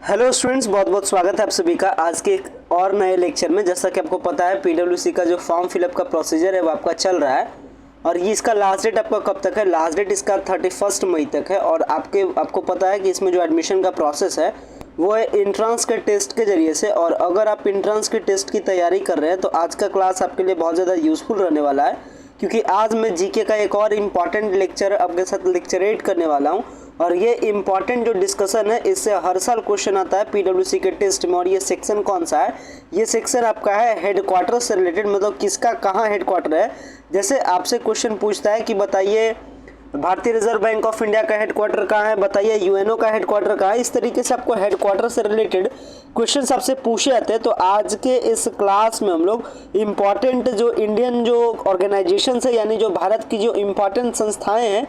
Hello students, बहुत बहुत स्वागत है आप सभी का आज के एक और नए लेक्चर में। जैसा कि आपको पता है पीडब्ल्यूसी का जो फॉर्म फिलअप का प्रोसीजर है वो आपका चल रहा है और ये इसका लास्ट डेट आपका कब तक है। लास्ट डेट इसका 31 मई तक है और आपको पता है कि इसमें जो एडमिशन का प्रोसेस है वो है इंट्रांस के टेस्ट के ज़रिए से। और अगर आप इंट्रांस के टेस्ट की तैयारी कर रहे हैं तो आज का क्लास आपके लिए बहुत ज़्यादा यूज़फुल रहने वाला है, क्योंकि आज मैं जीके का एक और इम्पॉर्टेंट लेक्चर आपके साथ लेक्चरेट करने वाला हूँ। और ये इम्पॉर्टेंट जो डिस्कशन है इससे हर साल क्वेश्चन आता है पीडब्ल्यूसी के टेस्ट में। और ये सेक्शन कौन सा है? ये सेक्शन आपका है हेडक्वार्टर से रिलेटेड, मतलब किसका कहाँ हेडक्वार्टर है। जैसे आपसे क्वेश्चन पूछता है कि बताइए भारतीय रिजर्व बैंक ऑफ इंडिया का हेडक्वार्टर कहाँ है, बताइए यूएनओ का हेडक्वार्टर कहाँ है। इस तरीके से आपको हेडक्वार्टर से रिलेटेड क्वेश्चन आपसे पूछे जाते हैं। तो आज के इस क्लास में हम लोग इम्पॉर्टेंट जो इंडियन जो ऑर्गेनाइजेशन है, यानी जो भारत की जो इम्पॉर्टेंट संस्थाएं हैं,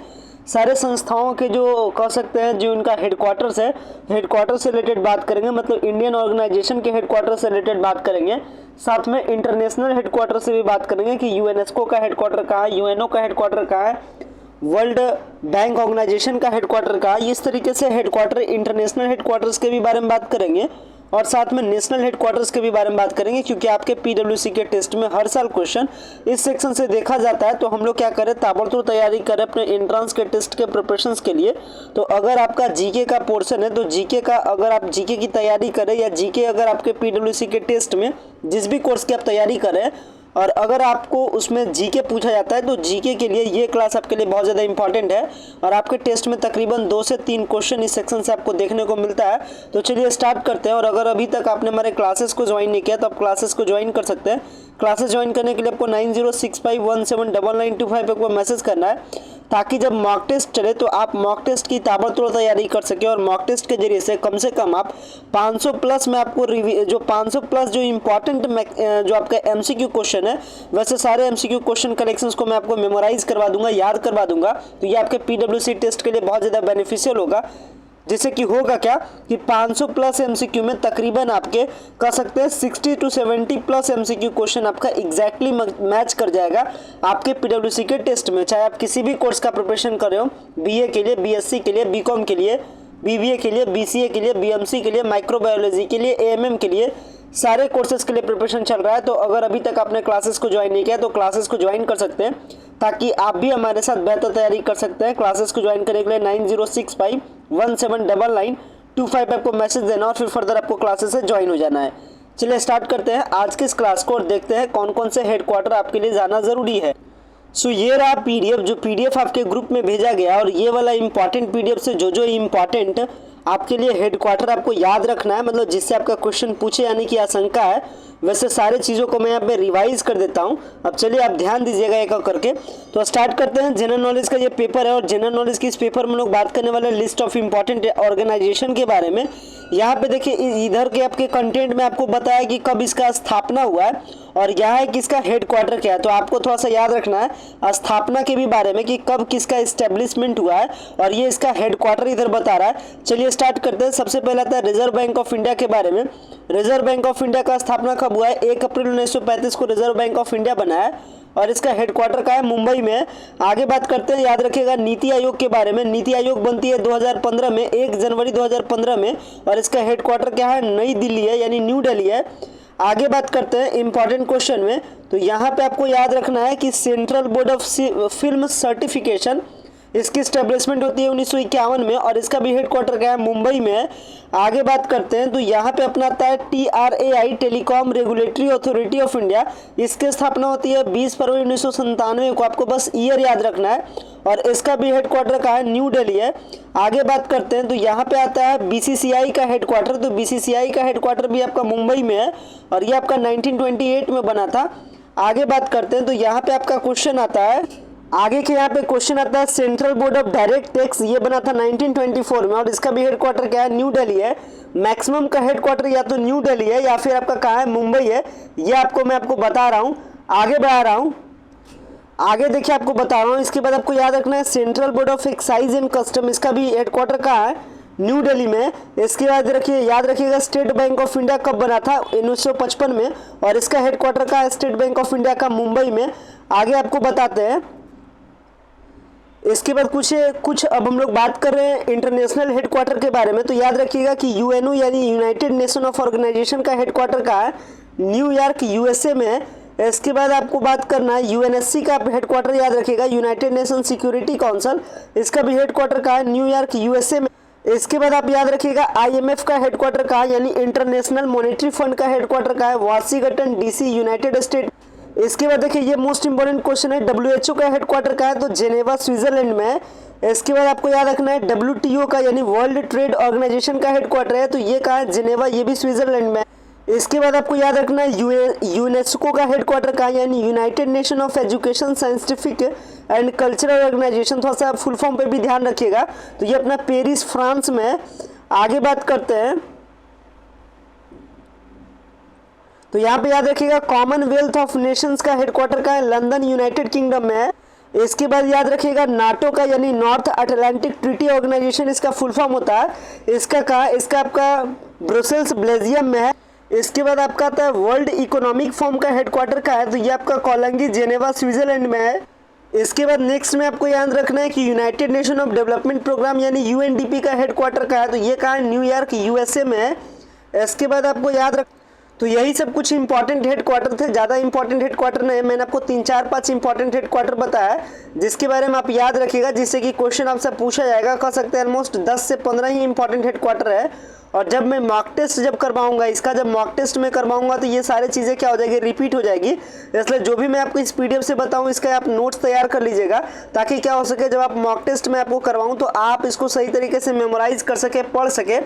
सारे संस्थाओं के जो कह सकते हैं जो इनका हेडक्वार्टर्स है, हेडक्वार्टर से रिलेटेड बात करेंगे। मतलब इंडियन ऑर्गेनाइजेशन के हेडक्वार्टर से रिलेटेड बात करेंगे, साथ में इंटरनेशनल हेडक्वार्टर से भी बात करेंगे कि यूएनएसको का हेडक्वार्टर कहाँ है, यूएनओ का हेडक्वार्टर कहाँ है, वर्ल्ड बैंक ऑर्गेनाइजेशन का हेडक्वार्टर कहाँ है। इस तरीके से हेडक्वार्टर, इंटरनेशनल हेडक्वार्टर्स के भी बारे में बात करेंगे और साथ में नेशनल हेडक्वार्टर्स के भी बारे में बात करेंगे, क्योंकि आपके पीडब्ल्यूसी के टेस्ट में हर साल क्वेश्चन इस सेक्शन से देखा जाता है। तो हम लोग क्या करें, ताबड़तोड़ तैयारी करें अपने एंट्रेंस के टेस्ट के प्रिपरेशंस के लिए। तो अगर आपका जीके का पोर्शन है तो जीके का, अगर आप जीके की तैयारी करें या जीके अगर आपके पीडब्ल्यूसी के टेस्ट में जिस भी कोर्स की आप तैयारी करें और अगर आपको उसमें जीके पूछा जाता है तो जीके के लिए ये क्लास आपके लिए बहुत ज़्यादा इंपॉर्टेंट है। और आपके टेस्ट में तकरीबन 2 से 3 क्वेश्चन इस सेक्शन से आपको देखने को मिलता है। तो चलिए स्टार्ट करते हैं। और अगर अभी तक आपने हमारे क्लासेस को ज्वाइन नहीं किया तो आप क्लासेस को ज्वाइन कर सकते हैं। क्लासेस ज्वाइन करने के लिए आपको 9065179925 पर मैसेज करना है, ताकि जब मॉक टेस्ट चले तो आप मॉक टेस्ट की ताबड़तोड़ तैयारी कर सके। और मॉक टेस्ट के जरिए से कम आप 500 प्लस में आपको जो 500 प्लस जो इम्पॉर्टेंट जो आपका एमसीक्यू क्वेश्चन है, वैसे सारे एमसीक्यू क्वेश्चन कलेक्शंस को मैं आपको मेमोराइज करवा दूंगा, याद करवा दूंगा। तो ये आपके पीडब्ल्यूसी टेस्ट के लिए बहुत ज़्यादा बेनिफिशियल होगा। जिससे कि होगा क्या कि 500 प्लस एमसीक्यू में तकरीबन आपके कह सकते हैं 60 to 70 प्लस एमसीक्यू क्वेश्चन आपका एग्जैक्टली मैच कर जाएगा आपके पीडब्ल्यूसी के टेस्ट में। चाहे आप किसी भी कोर्स का प्रिपरेशन कर रहे हो, बीए के लिए, बीएससी के लिए, बीकॉम के लिए, बीबीए के लिए, बीसीए के लिए, बीएमसी के लिए, माइक्रोबायोलॉजी के लिए, एएमएम के लिए, सारे कोर्सेज के लिए प्रिपरेशन चल रहा है। तो अगर अभी तक आपने क्लासेस को ज्वाइन नहीं किया तो क्लासेस को ज्वाइन कर सकते हैं, ताकि आप भी हमारे साथ बेहतर तैयारी कर सकते हैं। क्लासेस को ज्वाइन करने के लिए 9065179925 आपको मैसेज देना और फिर फर्दर आपको क्लासेस से ज्वाइन हो जाना है। चलिए स्टार्ट करते हैं आज के इस क्लास को और देखते हैं कौन कौन से हेडक्वार्टर आपके लिए जाना ज़रूरी है। सो ये रहा पीडीएफ, जो पीडीएफ आपके ग्रुप में भेजा गया। और ये वाला इम्पॉर्टेंट पीडीएफ से जो इम्पॉर्टेंट आपके लिए हेडक्वार्टर आपको याद रखना है, मतलब जिससे आपका क्वेश्चन पूछे यानी कि आशंका है, वैसे सारे चीज़ों को मैं यहाँ पे रिवाइज कर देता हूँ। अब चलिए आप ध्यान दीजिएगा एक एक करके। तो स्टार्ट करते हैं। जनरल नॉलेज का ये पेपर है और जनरल नॉलेज की इस पेपर में लोग बात करने वाले लिस्ट ऑफ इम्पॉर्टेंट ऑर्गेनाइजेशन के बारे में। यहाँ पे देखिए इधर के आपके कंटेंट में आपको बताया कि कब इसका स्थापना हुआ है और यहाँ है कि इसका हेडक्वार्टर क्या है। तो आपको थोड़ा सा याद रखना है स्थापना के भी बारे में कि कब किसका इस्टेब्लिशमेंट हुआ है और ये इसका हेडक्वार्टर इधर बता रहा है। चलिए स्टार्ट करते हैं। सबसे पहले आता है रिजर्व बैंक ऑफ इंडिया के बारे में। रिजर्व बैंक ऑफ इंडिया का स्थापना कब हुआ है? 1 अप्रैल 1935 को रिजर्व बैंक ऑफ इंडिया बना है और इसका हेडक्वार्टर का है मुंबई में। आगे बात करते हैं, याद रखिएगा नीति आयोग के बारे में। नीति आयोग बनती है 2015 में, 1 जनवरी 2015 में, और इसका हेडक्वार्टर क्या है? नई दिल्ली है, यानी न्यू दिल्ली है। आगे बात करते हैं इंपॉर्टेंट क्वेश्चन में। तो यहाँ पे आपको याद रखना है कि central board of film certification, इसकी स्टैब्लिशमेंट होती है 1951 में और इसका भी हेडक्वार्टर क्या है? मुंबई में है। आगे बात करते हैं तो यहाँ पे अपना आता है TRAI, telecom regulatory authority of India. इसकी स्थापना होती है 20 फरवरी 1997 को। आपको बस ईयर याद रखना है और इसका भी हेडक्वार्टर कहाँ है? न्यू दिल्ली है। आगे बात करते हैं तो यहाँ पे आता है BCCI का हेडक्वार्टर। तो BCCI का हेडक्वार्टर भी आपका मुंबई में है और ये आपका 1928 में बना था। आगे बात करते हैं तो यहाँ पे आपका क्वेश्चन आता है, आगे के यहाँ पे क्वेश्चन आता है central board of direct tax. ये बना था 1924 में और इसका भी हेडक्वार्टर क्या है? न्यू दिल्ली है। मैक्सिमम का हेडक्वार्टर या तो न्यू दिल्ली है या फिर आपका कहाँ है? मुंबई है। ये मैं आपको बता रहा हूँ, आगे बढ़ा रहा हूँ। आगे देखिए आपको बता रहा हूँ। इसके बाद आपको याद रखना है central board of excise and custom, इसका भी हेडक्वार्टर कहाँ है? न्यू दिल्ली में। इसके बाद याद रखिएगा स्टेट बैंक ऑफ इंडिया कब बना था? 1955 में और इसका हेडक्वार्टर कहाँ है? स्टेट बैंक ऑफ इंडिया का मुंबई में। आगे आपको बताते हैं इसके बाद कुछ अब हम लोग बात कर रहे हैं इंटरनेशनल हेडक्वार्टर के बारे में। तो याद रखिएगा कि यूएनओ यानी यूनाइटेड नेशन ऑफ ऑर्गेनाइजेशन का हेडक्वार्टर का है न्यूयॉर्क यूएसए में है। इसके बाद आपको बात करना है यूएनएससी का हेडक्वार्टर, याद रखिएगा यूनाइटेड नेशन सिक्योरिटी काउंसिल, इसका भी हेडक्वार्टर का है न्यूयॉर्क यूएसए में। इसके बाद आप याद रखिएगा आईएमएफ का हेडक्वार्टर का है यानी इंटरनेशनल मॉनेटरी फंड का हेडक्वार्टर का है वाशिंगटन डीसी यूनाइटेड स्टेट। इसके बाद देखिए ये मोस्ट इंपोर्टेंट क्वेश्चन है, डब्ल्यूएचओ का हेडक्वार्टर का है तो जेनेवा स्विट्जरलैंड में है। इसके बाद आपको याद रखना है डब्ल्यूटीओ का यानी वर्ल्ड ट्रेड ऑर्गेनाइजेशन का हेडक्वार्टर है तो ये कहाँ है, जेनेवा, ये भी स्विट्जरलैंड में। इसके बाद आपको याद रखना है यूनेस्को का हेडक्वार्टर कहाँ है यानी United Nation of Education Scientific and Cultural Organization, थोड़ा सा फुल फॉर्म पे भी ध्यान रखिएगा। तो ये अपना पेरिस फ्रांस में है। आगे बात करते हैं तो यहाँ पे याद रखिएगा कॉमनवेल्थ ऑफ नेशंस का हेडक्वार्टर का है लंदन यूनाइटेड किंगडम में है। इसके बाद याद रखिएगा नाटो का यानी नॉर्थ अटलांटिक ट्रीटी ऑर्गेनाइजेशन इसका फुल फॉर्म होता है, इसका आपका ब्रुसेल्स बेल्जियम में है। इसके बाद आपका आता है वर्ल्ड इकोनॉमिक फोरम का हेडक्वार्टर का है तो ये आपका कोलंगी जेनेवा स्विट्जरलैंड में है। इसके बाद नेक्स्ट में आपको याद रखना है कि United Nation of Development Programme यानी यूएनडीपी का हेडक्वार्टर का है तो ये कहाँ है, न्यूयॉर्क यूएसए में है। इसके बाद आपको याद रख तो यही सब कुछ इंपॉर्टेंट हेडक्वार्टर थे, ज़्यादा इंपॉर्टेंट हेडक्वार्टर नहीं, मैंने आपको 3-4-5 इंपॉर्टेंट हेडक्वार्टर बताया जिसके बारे में आप याद रखिएगा, जिससे कि क्वेश्चन आपसे पूछा जाएगा। कह सकते हैं ऑलमोस्ट 10 से 15 ही इंपॉर्टेंट हेडक्वार्टर है। और जब मैं मॉक टेस्ट जब करवाऊंगा इसका, जब मॉक टेस्ट में करवाऊंगा तो ये सारी चीज़ें क्या हो जाएगी, रिपीट हो जाएगी। इसलिए जो भी मैं आपको इस पीडीएफ से बताऊं इसका आप नोट्स तैयार कर लीजिएगा ताकि क्या हो सके जब आप मॉक टेस्ट में आपको करवाऊं तो आप इसको सही तरीके से मेमोराइज कर सके, पढ़ सके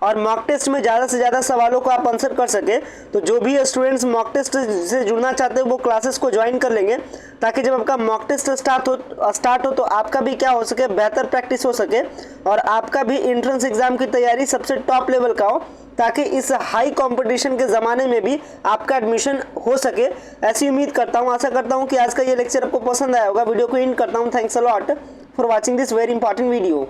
और मॉक टेस्ट में ज़्यादा से ज़्यादा सवालों को आप आंसर कर सके। तो जो भी स्टूडेंट्स मॉक टेस्ट से जुड़ना चाहते हैं वो क्लासेस को ज्वाइन कर लेंगे ताकि जब आपका मॉक टेस्ट स्टार्ट हो तो आपका भी क्या हो सके, बेहतर प्रैक्टिस हो सके और आपका भी एंट्रेंस एग्जाम की तैयारी सबसे टॉप लेवल का हो ताकि इस हाई कंपटीशन के ज़माने में भी आपका एडमिशन हो सके। ऐसी उम्मीद करता हूँ, आशा करता हूँ कि आज का ये लेक्चर आपको पसंद आया होगा। वीडियो को एंड करता हूँ। Thanks a lot for watching this very important video.